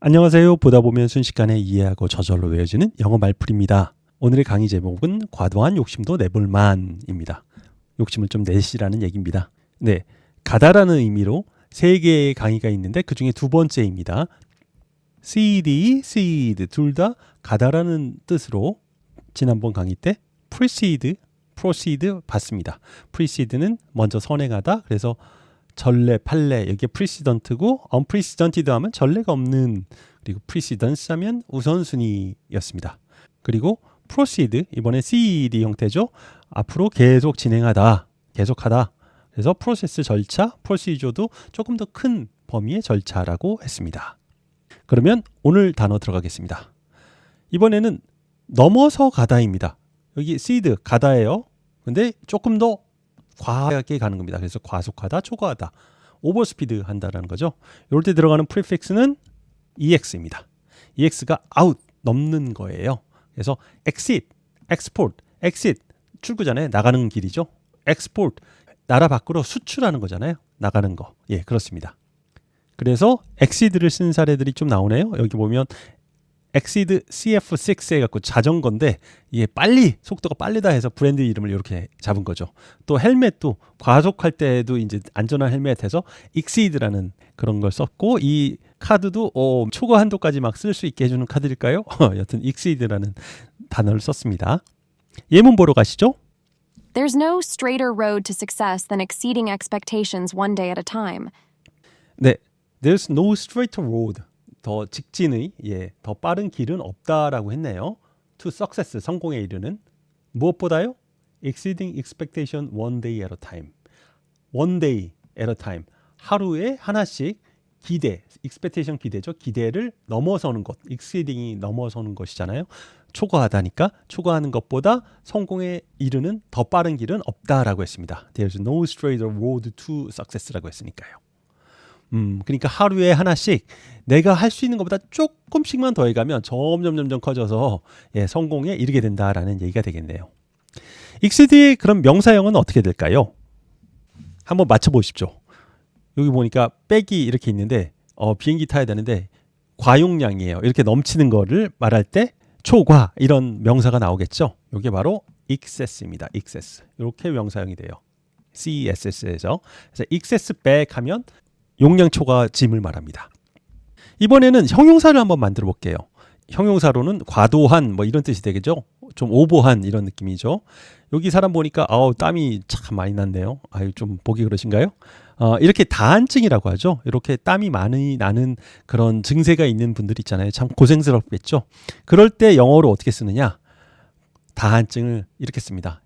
안녕하세요. 보다 보면 순식간에 이해하고 저절로 외워지는 영어 말풀입니다. 오늘의 강의 제목은 과도한 욕심도 내볼만입니다. 욕심을 좀 내시라는 얘기입니다. 네, 가다라는 의미로 세 개의 강의가 있는데 그 중에 두 번째입니다. seed, seed 둘 다 가다라는 뜻으로 지난번 강의 때 proceed 봤습니다. proceed는 먼저 선행하다. 그래서 전례, 판례 여기에 precedent고 unprecedented 하면 전례가 없는, 그리고 precedence 하면 우선순위였습니다. 그리고 proceed 이번에 CED 형태죠. 앞으로 계속 진행하다, 계속하다. 그래서 프로세스 절차, procedure도 조금 더 큰 범위의 절차라고 했습니다. 그러면 오늘 단어 들어가겠습니다. 이번에는 넘어서 가다입니다. 여기 seed 가다예요. 근데 조금 더 과하게 가는 겁니다. 그래서 과속하다, 초과하다, 오버스피드 한다라는 거죠. 이럴 때 들어가는 프리픽스는 EX입니다. EX가 out, 넘는 거예요. 그래서 exit, export, exit, 출구잖아요. 나가는 길이죠. export, 나라 밖으로 수출하는 거잖아요. 나가는 거. 예, 그렇습니다. 그래서 exceed를 쓴 사례들이 좀 나오네요. 여기 보면 exceed CF6 해갖고 자전거인데 이게 빨리, 속도가 빠르다 해서 브랜드 이름을 이렇게 잡은 거죠. 또 헬멧도 과속할 때도 이제 안전한 헬멧 해서 exceed라는 그런 걸 썼고, 이 카드도 초과 한도까지 막 쓸 수 있게 해주는 카드일까요? 여튼 exceed라는 단어를 썼습니다. 예문 보러 가시죠. There's no straighter road to success than exceeding expectations one day at a time. 네, there's no straight road. 더 직진의, 더 빠른 길은 없다라고 했네요. To success, 성공에 이르는. 무엇보다요? Exceeding expectation one day at a time. One day at a time. 하루에 하나씩 기대, expectation 기대죠. 기대를 넘어서는 것. Exceeding이 넘어서는 것이잖아요. 초과하다니까 초과하는 것보다 성공에 이르는 더 빠른 길은 없다라고 했습니다. There's no straight road to success라고 했으니까요. 그러니까 하루에 하나씩 내가 할 수 있는 것보다 조금씩만 더해가면 점점 커져서 성공에 이르게 된다라는 얘기가 되겠네요. exceed의 그럼 명사형은 어떻게 될까요? 한번 맞춰보십시오. 여기 보니까 백이 이렇게 있는데 비행기 타야 되는데 과용량이에요. 이렇게 넘치는 거를 말할 때 초과 이런 명사가 나오겠죠. 이게 바로 excess입니다. excess. 이렇게 명사형이 돼요. CESS에서. 그래서 excess back 하면 용량 초과짐을 말합니다. 이번에는 형용사를 한번 만들어 볼게요. 형용사로는 과도한 뭐 이런 뜻이 되겠죠. 좀 오버한 이런 느낌이죠. 여기 사람 보니까 땀이 참 많이 났네요. 좀 보기 그러신가요? 이렇게 다한증이라고 하죠. 이렇게 땀이 많이 나는 그런 증세가 있는 분들 있잖아요. 참 고생스럽겠죠. 그럴 때 영어로 어떻게 쓰느냐? 다한증을 이렇게 씁니다.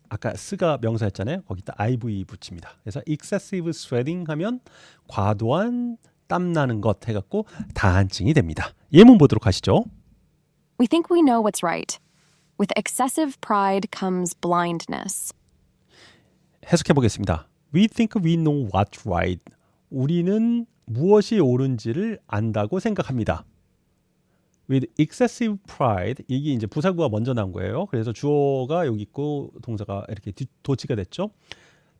아까 스가 명사였잖아요. 거기다 IV 붙입니다. 그래서 excessive sweating 하면 과도한 땀나는 것 해갖고 다한증이 됩니다. 예문 보도록 하시죠. We think we know what's right. With excessive pride comes blindness. 해석해 보겠습니다. We think we know what's right. 우리는 무엇이 옳은지를 안다고 생각합니다. With excessive pride, 이게 이제 부사구가 먼저 나온 거예요. 그래서 주어가 여기 있고 동사가 이렇게 도치가 됐죠.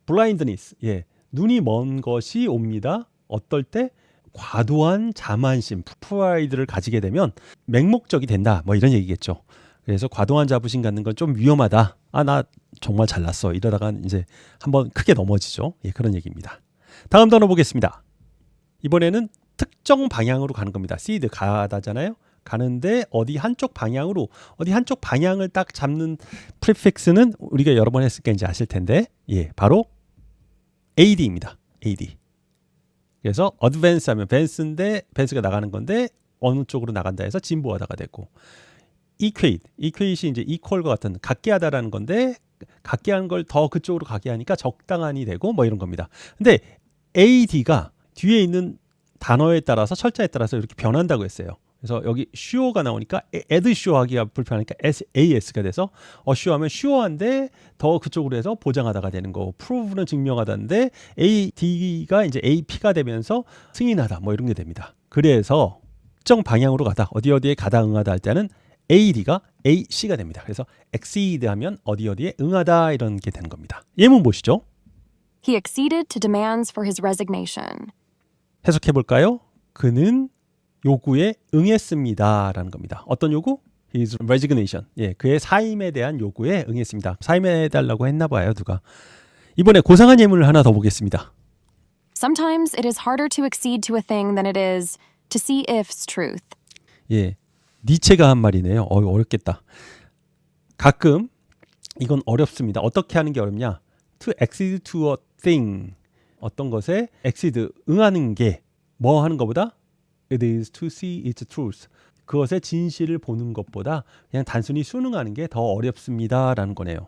blindness, 눈이 먼 것이 옵니다. 어떨 때? 과도한 자만심, pride를 가지게 되면 맹목적이 된다. 뭐 이런 얘기겠죠. 그래서 과도한 자부심 갖는 건 좀 위험하다. 나 정말 잘났어. 이러다가 이제 한번 크게 넘어지죠. 그런 얘기입니다. 다음 단어 보겠습니다. 이번에는 특정 방향으로 가는 겁니다. seed 가다잖아요. 가는데 어디 한쪽 방향을 딱 잡는 프리픽스는 우리가 여러 번 했으니까 이제 아실 텐데, 바로 AD입니다. AD. 그래서 advance 하면 advance인데 advance가 나가는 건데 어느 쪽으로 나간다 해서 진보하다가 되고, equate이 이제 equal과 같은 같게 하다라는 건데 같게 한 걸 더 그쪽으로 가게 하니까 적당한이 되고 뭐 이런 겁니다. 근데 AD가 뒤에 있는 단어에 따라서 철자에 따라서 이렇게 변한다고 했어요. 그래서 여기 sure가 나오니까 add sure 하기가 불편하니까 AS가 돼서 sure하면 sure한데 더 그쪽으로 해서 보장하다가 되는 거고, prove는 증명하다인데 AD가 이제 AP가 되면서 승인하다 뭐 이런 게 됩니다. 그래서 특정 방향으로 가다, 어디에 가다 응하다 할 때는 AD가 AC가 됩니다. 그래서 exceed 하면 어디에 응하다 이런 게 되는 겁니다. 예문 보시죠. He acceded to demands for his resignation. 해석해 볼까요? 그는 요구에 응했습니다라는 겁니다. 어떤 요구? His resignation. 예, 그의 사임에 대한 요구에 응했습니다. 사임해달라고 했나 봐요, 누가. 이번에 고상한 예문을 하나 더 보겠습니다. Sometimes it is harder to accede to a thing than it is to see if's truth. 예, 니체가 한 말이네요. 어렵겠다. 가끔 이건 어렵습니다. 어떻게 하는 게 어렵냐? To accede to a thing. 어떤 것에 accede, 응하는 게 뭐 하는 것보다 it is to see its truth. 그것의 진실을 보는 것보다 그냥 단순히 순응하는 게 더 어렵습니다라는 거네요.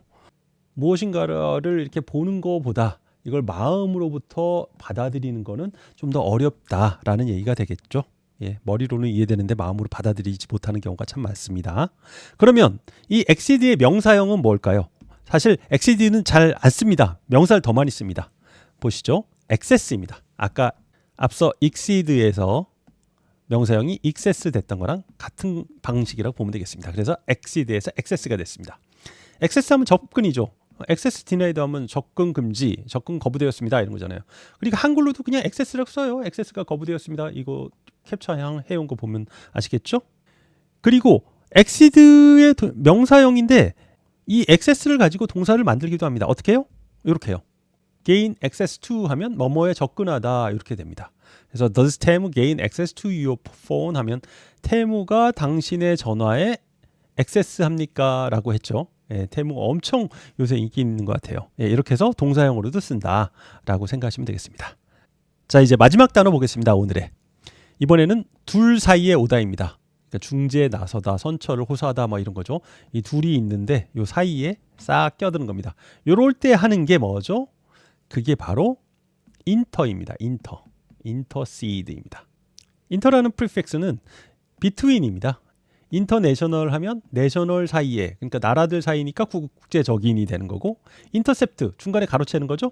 무엇인가를 이렇게 보는 것보다 이걸 마음으로부터 받아들이는 거는 좀 더 어렵다라는 얘기가 되겠죠. 예, 머리로는 이해되는데 마음으로 받아들이지 못하는 경우가 참 많습니다. 그러면 이 exceed의 명사형은 뭘까요? 사실 exceed는 잘 안 씁니다. 명사를 더 많이 씁니다. 보시죠. excess입니다. 아까 앞서 exceed에서 명사형이 excess 됐던 거랑 같은 방식이라고 보면 되겠습니다. 그래서 exceed에서 excess가 됐습니다. excess 하면 접근이죠. access denied 하면 접근 금지, 접근 거부되었습니다 이런 거잖아요. 그러니까 한글로도 그냥 access라고 써요. access가 거부되었습니다. 이거 캡처 해온 거 보면 아시겠죠? 그리고 exceed의 명사형인데 이 access를 가지고 동사를 만들기도 합니다. 어떻게 해요? 이렇게 해요. gain access to 하면 뭐뭐에 접근하다 이렇게 됩니다. 그래서 does 테무 gain access to your phone 하면 테무가 당신의 전화에 액세스 합니까? 라고 했죠. 예, 테무가 엄청 요새 인기 있는 것 같아요. 예, 이렇게 해서 동사형으로도 쓴다 라고 생각하시면 되겠습니다. 자, 이제 마지막 단어 보겠습니다. 오늘의. 이번에는 둘 사이의 오다입니다. 그러니까 중재에 나서다, 선처를 호소하다 뭐 이런 거죠. 이 둘이 있는데 요 사이에 싹 껴드는 겁니다. 요럴 때 하는 게 뭐죠? 그게 바로 인터입니다. intercede입니다. inter라는 프리픽스는 between입니다. 인터내셔널 하면 내셔널 사이에, 그러니까 나라들 사이니까 국제적인이 되는 거고, 인터셉트 중간에 가로채는 거죠.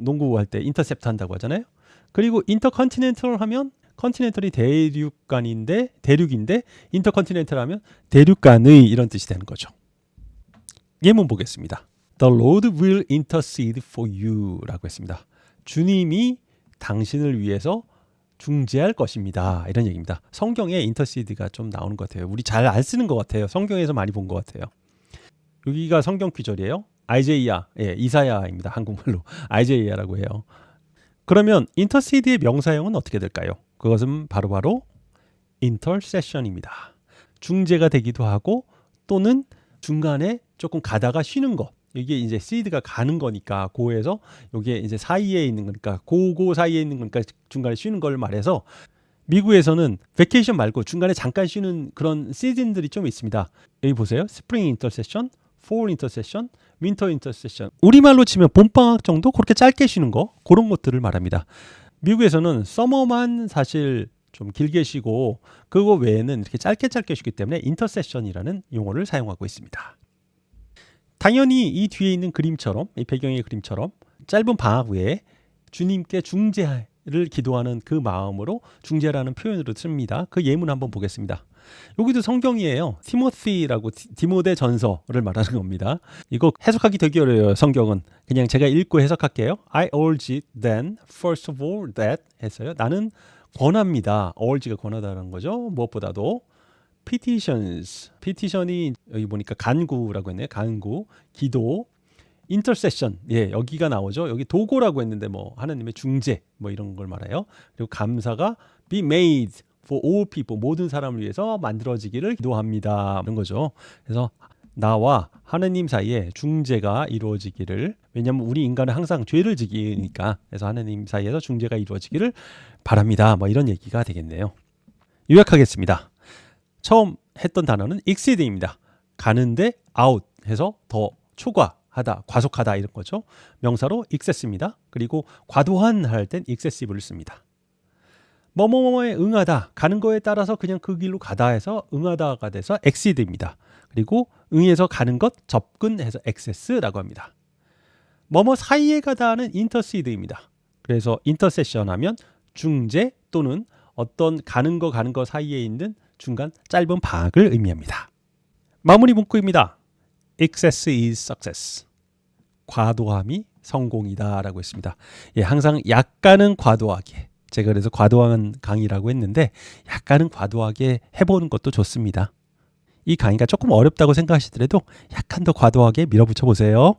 농구 할 때 인터셉트 한다고 하잖아요. 그리고 인터컨티넨털 하면 컨티넨털이 대륙인데 인터컨티넨털 하면 대륙간의 이런 뜻이 되는 거죠. 예문 보겠습니다. The Lord will intercede for you 라고 했습니다. 주님이 당신을 위해서 중재할 것입니다. 이런 얘기입니다. 성경에 intercede가 좀 나오는 것 같아요. 우리 잘 안 쓰는 것 같아요. 성경에서 많이 본 것 같아요. 여기가 성경 귀절이에요. 아이제이야, 예, 이사야입니다. 한국말로 아이제이야라고 해요. 그러면 intercede의 명사형은 어떻게 될까요? 그것은 바로 intercession입니다. 중재가 되기도 하고 또는 중간에 조금 가다가 쉬는 것. 이게 이제 seed가 가는 거니까 고에서 이게 이제 사이에 있는 거니까 고고 사이에 있는 거니까 중간에 쉬는 걸 말해서 미국에서는 베케이션 말고 중간에 잠깐 쉬는 그런 시즌들이 좀 있습니다. 여기 보세요. 스프링 인터세션, 폴 인터세션, 윈터 인터세션. 우리말로 치면 봄방학 정도 그렇게 짧게 쉬는 거 그런 것들을 말합니다. 미국에서는 서머만 사실 좀 길게 쉬고 그거 외에는 이렇게 짧게 쉬기 때문에 인터세션이라는 용어를 사용하고 있습니다. 당연히 이 뒤에 있는 그림처럼, 이 배경의 그림처럼 짧은 방학 외에 주님께 중재를 기도하는 그 마음으로 중재라는 표현으로 씁니다. 그 예문 한번 보겠습니다. 여기도 성경이에요. 티모시라고 디모데 전서를 말하는 겁니다. 이거 해석하기 되게 어려워요. 성경은. 그냥 제가 읽고 해석할게요. I urge then, first of all, that 했어요. 나는 권합니다. urge가 권하다는 거죠. 무엇보다도. petition이 여기 보니까 간구라고 했네요. 간구, 기도, intercession. 예, 여기가 나오죠. 여기 도고라고 했는데 뭐 하나님의 중재 뭐 이런 걸 말해요. 그리고 감사가 be made for all people. 모든 사람을 위해서 만들어지기를 기도합니다. 이런 거죠. 그래서 나와 하나님 사이에 중재가 이루어지기를, 왜냐하면 우리 인간은 항상 죄를 지기니까, 그래서 하나님 사이에서 중재가 이루어지기를 바랍니다. 뭐 이런 얘기가 되겠네요. 요약하겠습니다. 처음 했던 단어는 exceed입니다. 가는데 out 해서 더 초과하다, 과속하다 이런 거죠. 명사로 excess입니다. 그리고 과도한 할 땐 excessive를 씁니다. 뭐뭐뭐에 응하다, 가는 거에 따라서 그냥 그 길로 가다 해서 응하다가 돼서 exceed입니다. 그리고 응해서 가는 것, 접근해서 excess라고 합니다. 뭐뭐 사이에 가다는 intercede입니다. 그래서 intercession 하면 중재 또는 어떤 가는 거 사이에 있는 중간 짧은 방학을 의미합니다. 마무리 문구입니다. Excess is success. 과도함이 성공이다 라고 했습니다. 예, 항상 약간은 과도하게 제가 그래서 과도한 강의라고 했는데 약간은 과도하게 해보는 것도 좋습니다. 이 강의가 조금 어렵다고 생각하시더라도 약간 더 과도하게 밀어붙여 보세요.